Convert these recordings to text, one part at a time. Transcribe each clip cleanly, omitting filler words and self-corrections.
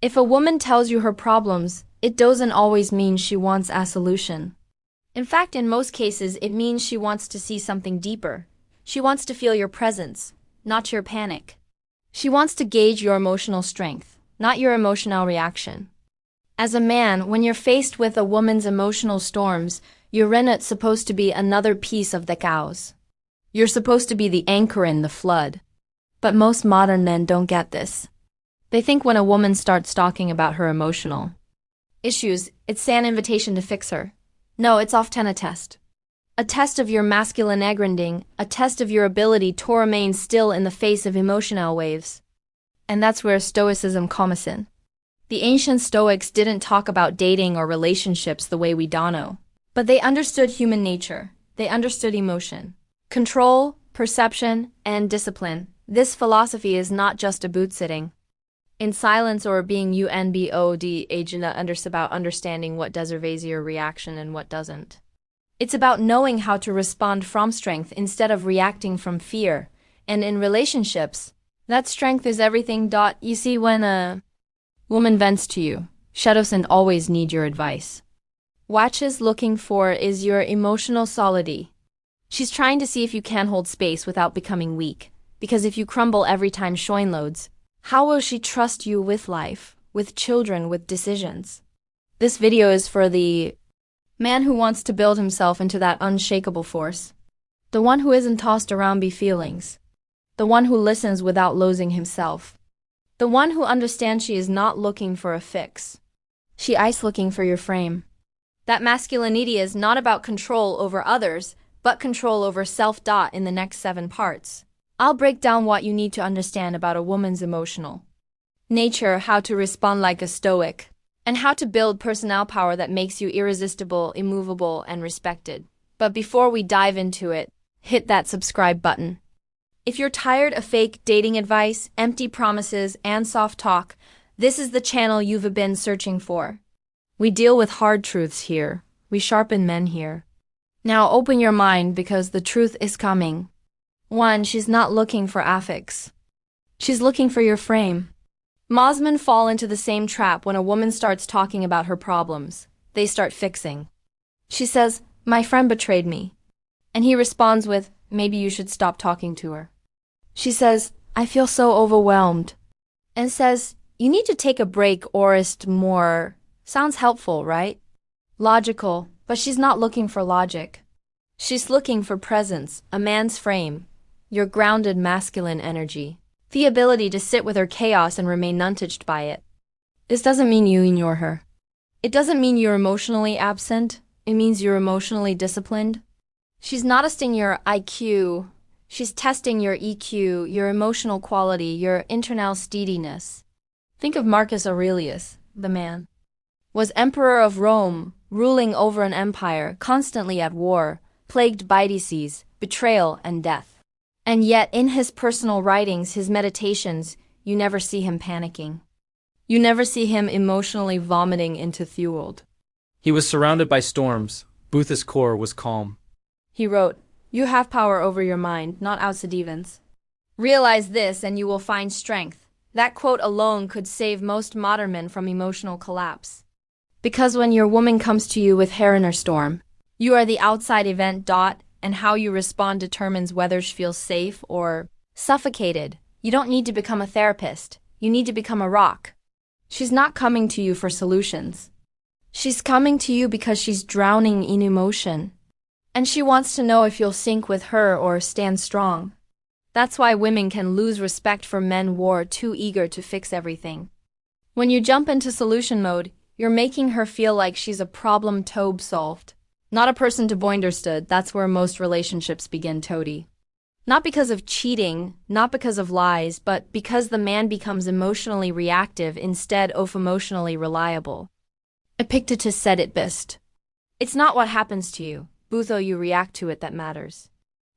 If a woman tells you her problems, it doesn't always mean she wants a solution. In fact, in most cases, it means she wants to see something deeper. She wants to feel your presence, not your panic. She wants to gauge your emotional strength, not your emotional reaction. As a man, when you're faced with a woman's emotional storms, you're not supposed to be another piece of the chaos. You're supposed to be the anchor in the flood. But most modern men don't get this. They think when a woman starts talking about her emotional issues, it's an invitation to fix her. No, it's often a test. A test of your masculine grounding, a test of your ability to remain still in the face of emotional waves. And that's where Stoicism comes in. The ancient Stoics didn't talk about dating or relationships the way we know. But they understood human nature. They understood emotion, control, perception, and discipline. This philosophy is not just about sitting in silence or being unbod agent about understanding what deserves your reaction and what doesn't. It's about knowing how to respond from strength instead of reacting from fear. And in relationships, that strength is everything. You see, when a woman vents to you, she doesn't always need your advice. What she's looking for is your emotional solidity. She's trying to see if you can hold space without becoming weak. Because if you crumble every time shine loads, how will she trust you with life, with children, with decisions? This video is for the man who wants to build himself into that unshakable force. The one who isn't tossed around by feelings. The one who listens without losing himself. The one who understands she is not looking for a fix. She is looking for your frame. That masculinity is not about control over others, but control over self. In the next 7 parts, I'll break down what you need to understand about a woman's emotional nature, how to respond like a stoic, and how to build personal power that makes you irresistible, immovable, and respected. But before we dive into it, hit that subscribe button. If you're tired of fake dating advice, empty promises, and soft talk, this is the channel you've been searching for. We deal with hard truths here. We sharpen men here. Now open your mind because the truth is coming. 1. She's not looking for affix. She's looking for your frame. Most men fall into the same trap when a woman starts talking about her problems. They start fixing. She says, "My friend betrayed me." And he responds with, "Maybe you should stop talking to her." She says, "I feel so overwhelmed." And says, "You need to take a break or rest more." Sounds helpful, right? Logical, but she's not looking for logic. She's looking for presence, a man's frame. Your grounded masculine energy. The ability to sit with her chaos and remain untouched by it. This doesn't mean you ignore her. It doesn't mean you're emotionally absent. It means you're emotionally disciplined. She's not testing your IQ. She's testing your EQ, your emotional quality, your internal steadiness. Think of Marcus Aurelius, the man. Was emperor of Rome, ruling over an empire, constantly at war, plagued by disease, betrayal, and death. And yet, in his personal writings, his meditations, you never see him panicking. You never see him emotionally vomiting into fueled. He was surrounded by storms. Booth's core was calm. He wrote, "You have power over your mind, not outsidevans. Realize this and you will find strength." That quote alone could save most modern men from emotional collapse. Because when your woman comes to you with hair in her storm, you are the outside event. And how you respond determines whether she feels safe or suffocated. You don't need to become a therapist. You need to become a rock. She's not coming to you for solutions. She's coming to you because she's drowning in emotion. And she wants to know if you'll sink with her or stand strong. That's why women can lose respect for men who are too eager to fix everything. When you jump into solution mode, you're making her feel like she's a problem to be solved. Not a person to be understood. That's where most relationships begin, toady. Not because of cheating, not because of lies, but because the man becomes emotionally reactive instead of emotionally reliable. Epictetus said it best. It's not what happens to you, but how you react to it that matters.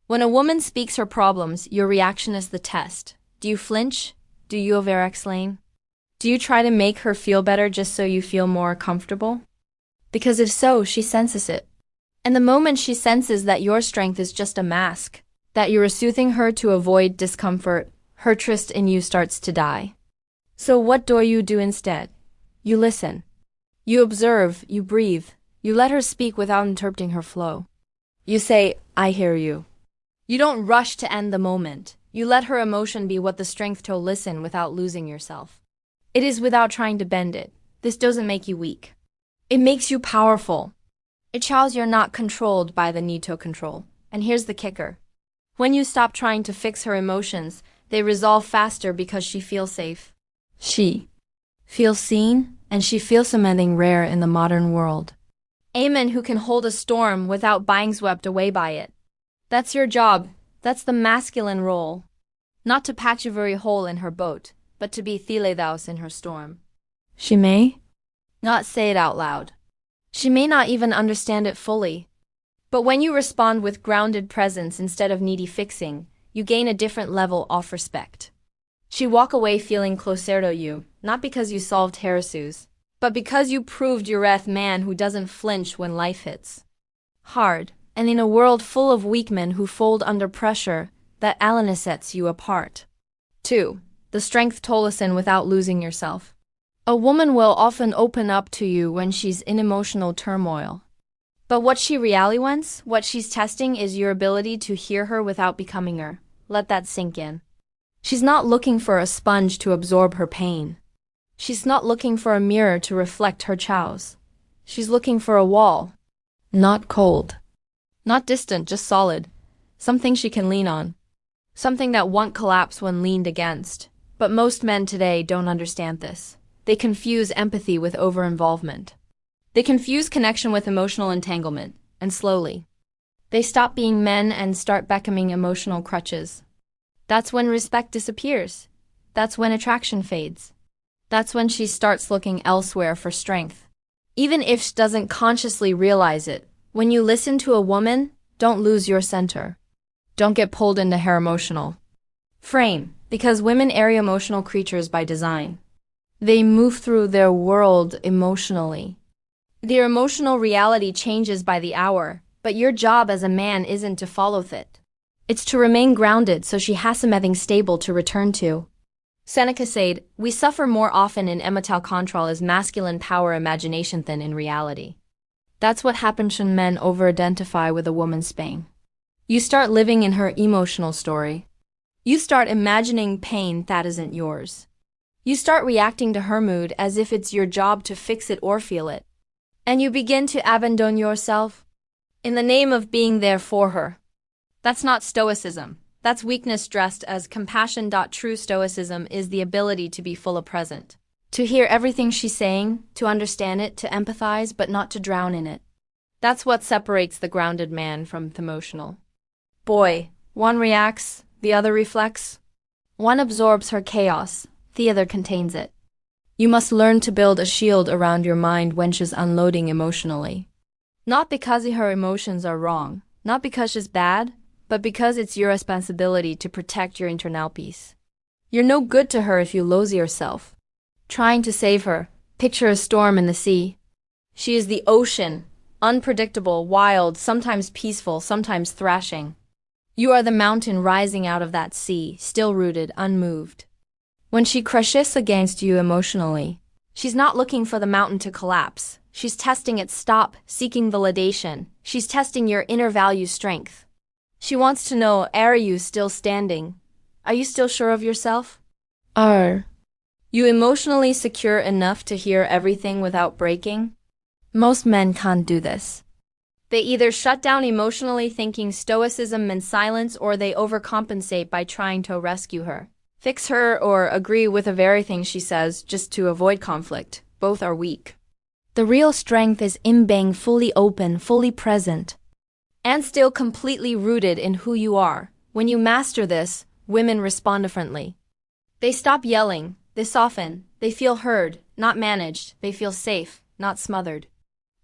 When a woman speaks her problems, your reaction is the test. Do you flinch? Do you over-explain? Do you try to make her feel better just so you feel more comfortable? Because if so, she senses it. And the moment she senses that your strength is just a mask, that you're soothing her to avoid discomfort, her trust in you starts to die. So what do you do instead? You listen. You observe, you breathe. You let her speak without interrupting her flow. You say, I hear you. You don't rush to end the moment. You let her emotion be what the strength to listen without losing yourself. It is without trying to bend it. This doesn't make you weak. It makes you powerful. It shows you're not controlled by the need to control. And here's the kicker. When you stop trying to fix her emotions, they resolve faster because she feels safe. She feels seen, and she feels something rare in the modern world. A man who can hold a storm without being swept away by it. That's your job. That's the masculine role. Not to patch every hole in her boat, but to be Theledaus in her storm. She may not say it out loud. She may not even understand it fully. But when you respond with grounded presence instead of needy fixing, you gain a different level of respect. She walk away feeling closer to you, not because you solved her issues, but because you proved you're a man who doesn't flinch when life hits hard. And in a world full of weak men who fold under pressure, that aloneness sets you apart. 2. The strength to listen without losing yourself. A woman will often open up to you when she's in emotional turmoil. But what she really wants, what she's testing, is your ability to hear her without becoming her. Let that sink in. She's not looking for a sponge to absorb her pain. She's not looking for a mirror to reflect her chows. She's looking for a wall. Not cold. Not distant, just solid. Something she can lean on. Something that won't collapse when leaned against. But most men today don't understand this. They confuse empathy with over-involvement. They confuse connection with emotional entanglement, and slowly, they stop being men and start becoming emotional crutches. That's when respect disappears. That's when attraction fades. That's when she starts looking elsewhere for strength. Even if she doesn't consciously realize it, when you listen to a woman, don't lose your center. Don't get pulled into her emotional frame, because women are emotional creatures by design. They move through their world emotionally. Their emotional reality changes by the hour, but your job as a man isn't to follow it. It's to remain grounded so she has something stable to return to. Seneca said, we suffer more often in emotal control as masculine power imagination than in reality. That's what happens when men over-identify with a woman's pain. You start living in her emotional story. You start imagining pain that isn't yours. You start reacting to her mood as if it's your job to fix it or feel it. And you begin to abandon yourself in the name of being there for her. That's not stoicism. That's weakness dressed as compassion. True stoicism is the ability to be fully present. To hear everything she's saying, to understand it, to empathize, but not to drown in it. That's what separates the grounded man from the emotional boy. One reacts, the other reflects. One absorbs her chaos, the other contains it. You must learn to build a shield around your mind when she's unloading emotionally. Not because her emotions are wrong, not because she's bad, but because it's your responsibility to protect your internal peace. You're no good to her if you lose yourself. Trying to save her, picture a storm in the sea. She is the ocean, unpredictable, wild, sometimes peaceful, sometimes thrashing. You are the mountain rising out of that sea, still rooted, unmoved. When she crashes against you emotionally, she's not looking for the mountain to collapse. She's testing its stop, seeking validation. She's testing your inner value strength. She wants to know, are you still standing? Are you still sure of yourself? Are you emotionally secure enough to hear everything without breaking? Most men can't do this. They either shut down emotionally thinking stoicism means silence, or they overcompensate by trying to rescue her, fix her, or agree with everything she says just to avoid conflict. Both are weak. The real strength is in being fully open, fully present, and still completely rooted in who you are. When you master this, women respond differently. They stop yelling, they soften, they feel heard, not managed, they feel safe, not smothered.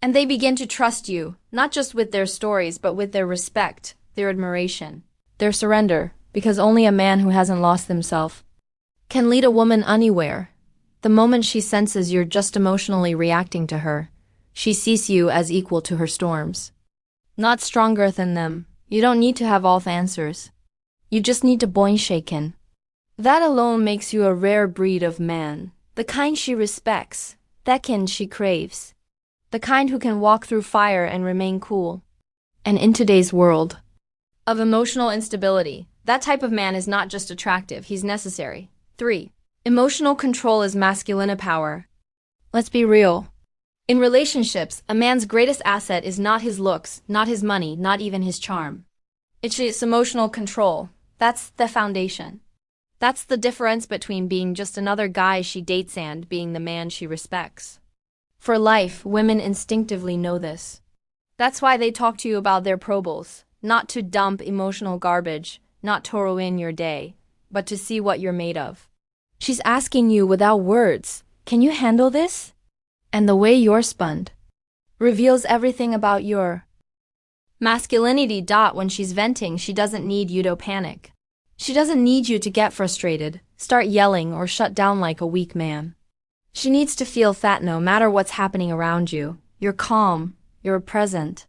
And they begin to trust you, not just with their stories, but with their respect, their admiration, their surrender, because only a man who hasn't lost himself can lead a woman anywhere. The moment she senses you're just emotionally reacting to her, she sees you as equal to her storms. Not stronger than them. You don't need to have all the answers. You just need to be shaken. That alone makes you a rare breed of man, the kind she respects, the kind she craves, the kind who can walk through fire and remain cool. And in today's world of emotional instability, that type of man is not just attractive, he's necessary. 3. Emotional control is masculine power. Let's be real. In relationships, a man's greatest asset is not his looks, not his money, not even his charm. It's his emotional control. That's the foundation. That's the difference between being just another guy she dates and being the man she respects. For life, women instinctively know this. That's why they talk to you about their probables, not to dump emotional garbage, not to ruin your day, but to see what you're made of. She's asking you without words, can you handle this? And the way you're spun reveals everything about your masculinity. When she's venting, she doesn't need you to panic. She doesn't need you to get frustrated, start yelling, or shut down like a weak man. She needs to feel that no matter what's happening around you, you're calm, you're present,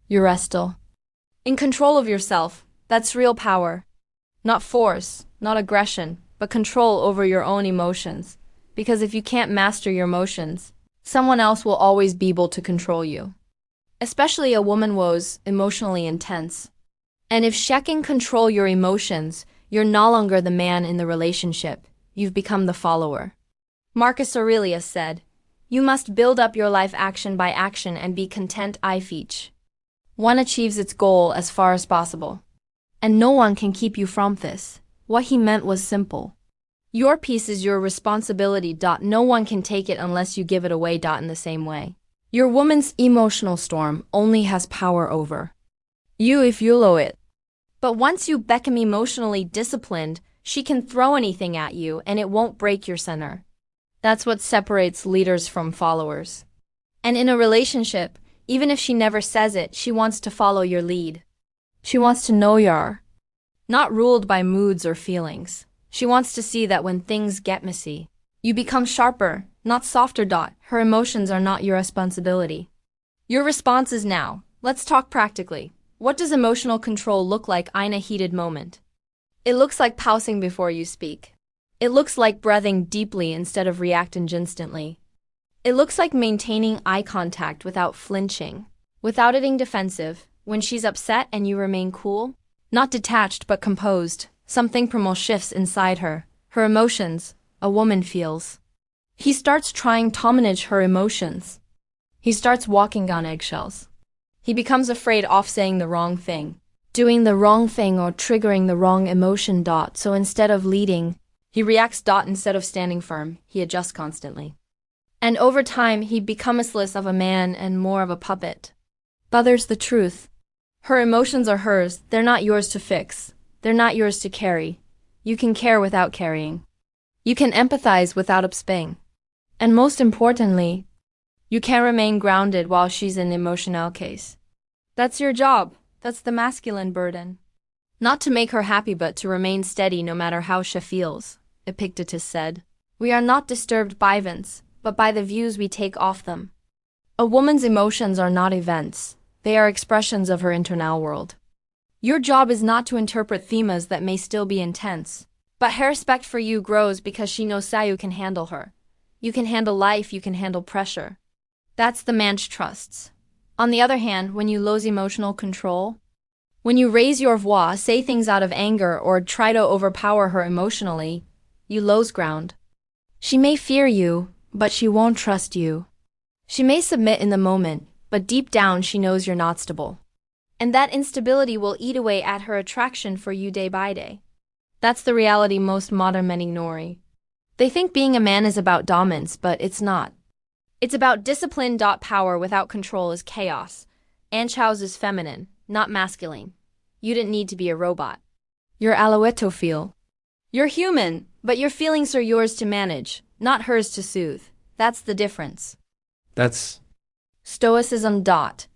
you're still in control of yourself. That's real power. Not force, not aggression, but control over your own emotions. Because if you can't master your emotions, someone else will always be able to control you. Especially a woman was emotionally intense. And if she can control your emotions, you're no longer the man in the relationship, you've become the follower. Marcus Aurelius said, "You must build up your life action by action and be content if each one achieves its goal as far as possible. And no one can keep you from this." What he meant was simple. Your peace is your responsibility. No one can take it unless you give it away. In the same way, your woman's emotional storm only has power over you if you allow it. But once you become emotionally disciplined, she can throw anything at you and it won't break your center. That's what separates leaders from followers. And in a relationship, even if she never says it, she wants to follow your lead. She wants to know you're not ruled by moods or feelings. She wants to see that when things get messy, you become sharper, not softer. Her emotions are not your responsibility. Your response is now. Let's talk practically. What does emotional control look like in a heated moment? It looks like pausing before you speak. It looks like breathing deeply instead of reacting instantly. It looks like maintaining eye contact without flinching, without getting defensive. When she's upset and you remain cool, not detached but composed, something primal shifts inside her. Her emotions, a woman feels. He starts trying to manage her emotions. He starts walking on eggshells. He becomes afraid of saying the wrong thing, doing the wrong thing, or triggering the wrong emotion. So instead of leading, he reacts. Instead of standing firm, he adjusts constantly. And over time, he becomes less of a man and more of a puppet. But there's the truth. Her emotions are hers. They're not yours to fix. They're not yours to carry. You can care without carrying. You can empathize without upsping. And most importantly, you can remain grounded while she's in emotional case. That's your job. That's the masculine burden. Not to make her happy but to remain steady no matter how she feels, Epictetus said. We are not disturbed by events, but by the views we take of them. A woman's emotions are not events. They are expressions of her internal world. Your job is not to interpret themes that may still be intense, but her respect for you grows because she knows how you can handle her. You can handle life, you can handle pressure. That's the man she trusts. On the other hand, when you lose emotional control, when you raise your voix, say things out of anger, or try to overpower her emotionally, you lose ground. She may fear you, but she won't trust you. She may submit in the moment, but deep down she knows you're not stable. And that instability will eat away at her attraction for you day by day. That's the reality most modern men ignore. They think being a man is about dominance, but it's not. It's about discipline. Power without control is chaos. Anchaus is feminine, not masculine. You didn't need to be a robot. You're alloetophile. You're human, but your feelings are yours to manage, not hers to soothe. That's the difference. That's Stoicism.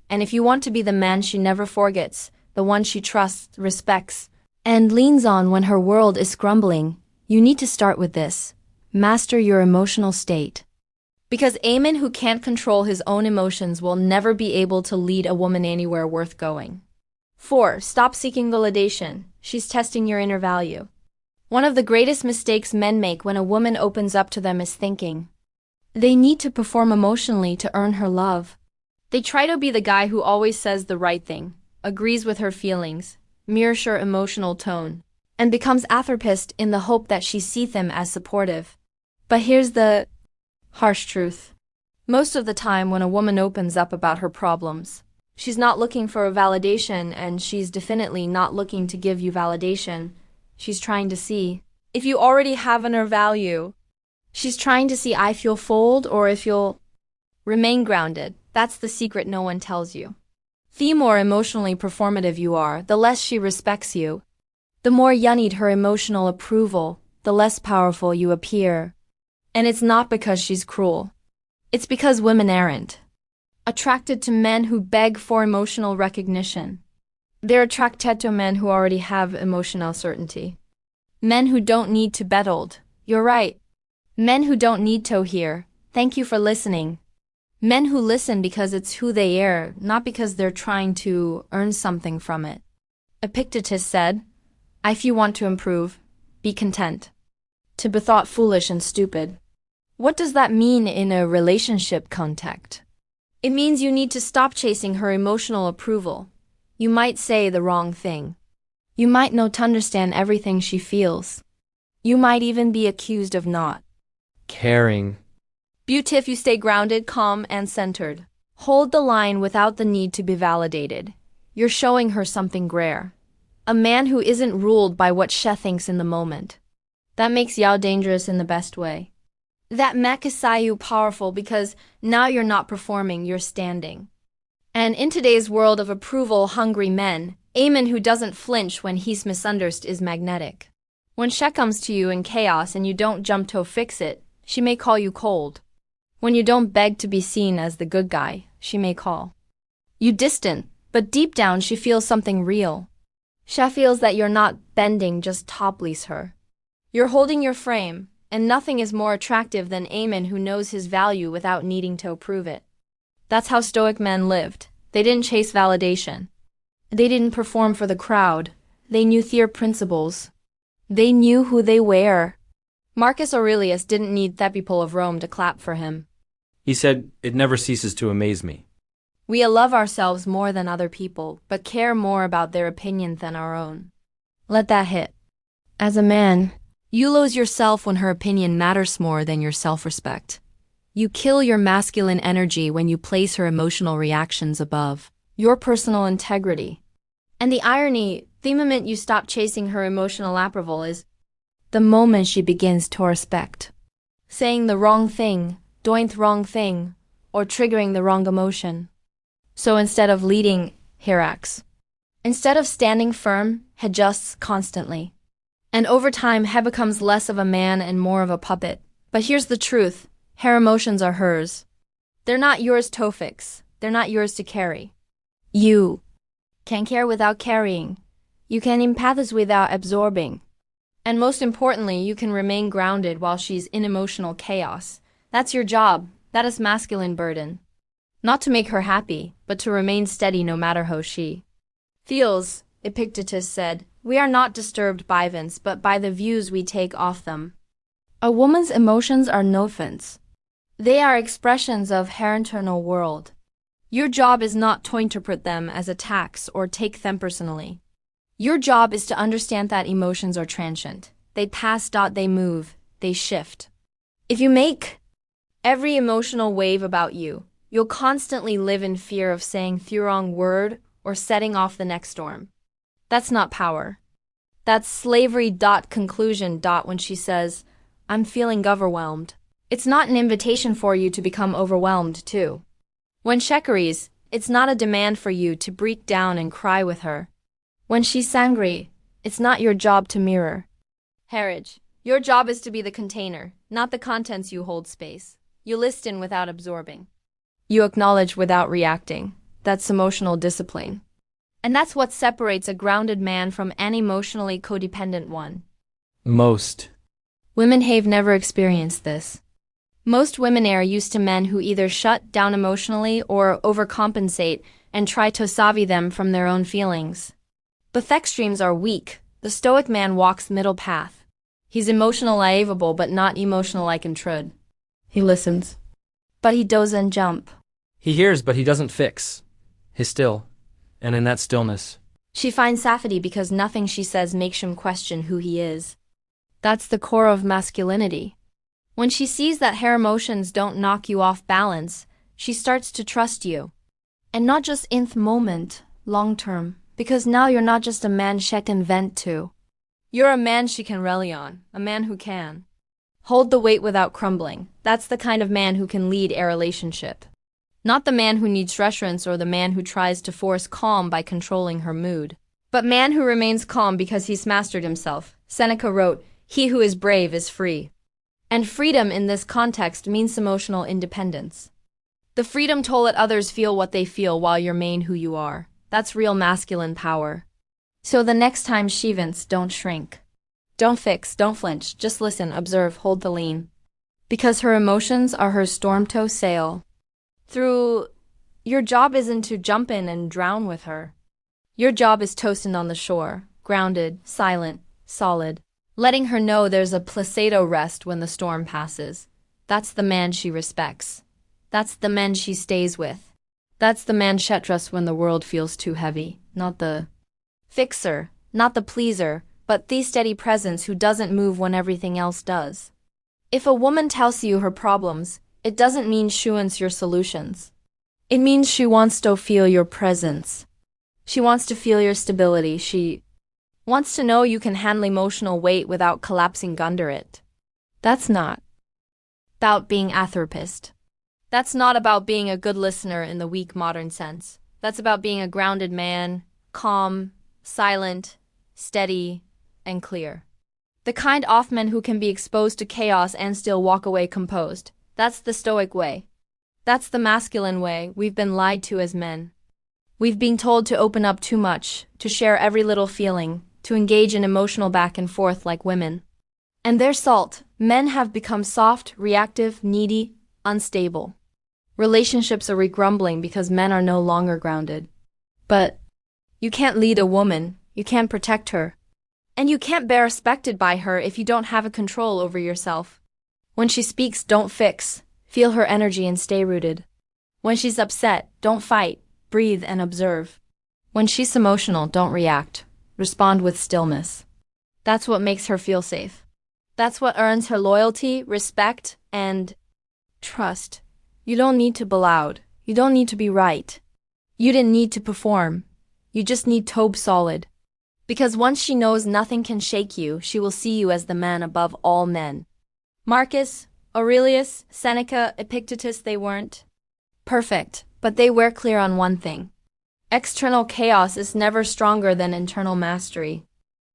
And if you want to be the man she never forgets, the one she trusts, respects, and leans on when her world is crumbling, you need to start with this. Master your emotional state. Because a man who can't control his own emotions will never be able to lead a woman anywhere worth going. 4. Stop seeking validation. She's testing your inner value. One of the greatest mistakes men make when a woman opens up to them is thinking they need to perform emotionally to earn her love. They try to be the guy who always says the right thing, agrees with her feelings, mirrors her emotional tone, and becomes a therapist in the hope that she sees them as supportive. But here's the harsh truth. Most of the time when a woman opens up about her problems, she's not looking for a validation, and she's definitely not looking to give you validation. She's trying to see if you already have inner value. She's trying to see if you'll fold or if you'll remain grounded. That's the secret no one tells you. The more emotionally performative you are, the less she respects you. The more you need her emotional approval, the less powerful you appear. And it's not because she's cruel. It's because women aren't attracted to men who beg for emotional recognition. They're attracted to men who already have emotional certainty. Men who don't need to be told, "You're right." Men who don't need to hear, "Thank you for listening." Men who listen because it's who they are, not because they're trying to earn something from it. Epictetus said, "If you want to improve, be content to be thought foolish and stupid." What does that mean in a relationship context? It means you need to stop chasing her emotional approval. You might say the wrong thing. You might not understand everything she feels. You might even be accused of not Caring. Beauty if you stay grounded, calm, and centered. Hold the line without the need to be validated. You're showing her something rare. A man who isn't ruled by what she thinks in the moment. That makes you dangerous in the best way. That makes you powerful because now you're not performing, you're standing. And in today's world of approval-hungry men, a man who doesn't flinch when he's misunderstood is magnetic. When she comes to you in chaos and you don't jump to fix it, she may call you cold. When you don't beg to be seen as the good guy, she may call you distant, but deep down she feels something real. She feels that you're not bending, just topples her. You're holding your frame, and nothing is more attractive than a man who knows his value without needing to prove it. That's how Stoic men lived. They didn't chase validation. They didn't perform for the crowd. They knew their principles. They knew who they were. Marcus Aurelius didn't need the people of Rome to clap for him. He said, "It never ceases to amaze me." We love ourselves more than other people, but care more about their opinion than our own. Let that hit. As a man, you lose yourself when her opinion matters more than your self-respect. You kill your masculine energy when you place her emotional reactions above your personal integrity. And the irony, the moment you stop chasing her emotional approval is the moment she begins to respect. Saying the wrong thing, doing the wrong thing, or triggering the wrong emotion. So instead of leading, he acts. Instead of standing firm, he adjusts constantly. And over time, he becomes less of a man and more of a puppet. But here's the truth, her emotions are hers. They're not yours to fix, they're not yours to carry. You can care without carrying. You can empathize without absorbing. And most importantly, you can remain grounded while she's in emotional chaos. That's your job. That is masculine burden. Not to make her happy, but to remain steady no matter how she feels. Epictetus said, "We are not disturbed by events, but by the views we take of them." A woman's emotions are no offense. They are expressions of her internal world. Your job is not to interpret them as attacks or take them personally. Your job is to understand that emotions are transient. They pass, they move, they shift. If you make every emotional wave about you, you'll constantly live in fear of saying the wrong word or setting off the next storm. That's not power. That's slavery. Conclusion. When she says, "I'm feeling overwhelmed," it's not an invitation for you to become overwhelmed too. When she agrees, it's not a demand for you to break down and cry with her. When she's angry, it's not your job to mirror Harridge. Your job is to be the container, not the contents. You hold space. You listen without absorbing. You acknowledge without reacting. That's emotional discipline. And that's what separates a grounded man from an emotionally codependent one. Most women have never experienced this. Most women are used to men who either shut down emotionally or overcompensate and try to save them from their own feelings. Both extremes are weak. The Stoic man walks middle path. He's emotional liable but not emotional like intrude. He listens, but he doesn't jump. He hears, but he doesn't fix. He's still, and in that stillness, She finds safety because nothing she says makes him question who he is. That's the core of masculinity. When she sees that her emotions don't knock you off balance, she starts to trust you. And not just in the moment, long term, because now you're not just a man she can vent to. You're a man she can rely on, a man who can hold the weight without crumbling. That's the kind of man who can lead a relationship. Not the man who needs reassurance or the man who tries to force calm by controlling her mood. But man who remains calm because he's mastered himself. Seneca wrote, "He who is brave is free." And freedom in this context means emotional independence. The freedom to let others feel what they feel while you remain who you are. That's real masculine power. So the next time she vents, don't shrink. Don't fix, don't flinch, just listen, observe, hold the lean. Because her emotions are her storm-tossed sail. Your job isn't to jump in and drown with her. Your job is toasting on the shore, grounded, silent, solid, letting her know there's a placebo rest when the storm passes. That's the man she respects. That's the man she stays with. That's the man she trusts when the world feels too heavy. Not the fixer, not the pleaser, but the steady presence who doesn't move when everything else does. If a woman tells you her problems, it doesn't mean she wants your solutions. It means she wants to feel your presence. She wants to feel your stability. She wants to know you can handle emotional weight without collapsing under it. That's not about being a therapist. That's not about being a good listener in the weak modern sense. That's about being a grounded man, calm, silent, steady, and clear. The kind of man who can be exposed to chaos and still walk away composed. That's the Stoic way. That's the masculine way we've been lied to as men. We've been told to open up too much, to share every little feeling, to engage in emotional back and forth like women. And their salt, men have become soft, reactive, needy, unstable. Relationships are regrumbling because men are no longer grounded. But you can't lead a woman, you can't protect her. And you can't be respected by her if you don't have a control over yourself. When she speaks, don't fix. Feel her energy and stay rooted. When she's upset, don't fight. Breathe and observe. When she's emotional, don't react. Respond with stillness. That's what makes her feel safe. That's what earns her loyalty, respect, and trust. You don't need to be loud. You don't need to be right. You didn't need to perform. You just need to be solid. Because once she knows nothing can shake you, she will see you as the man above all men. Marcus, Aurelius, Seneca, Epictetus, they weren't perfect, but they were clear on one thing. External chaos is never stronger than internal mastery.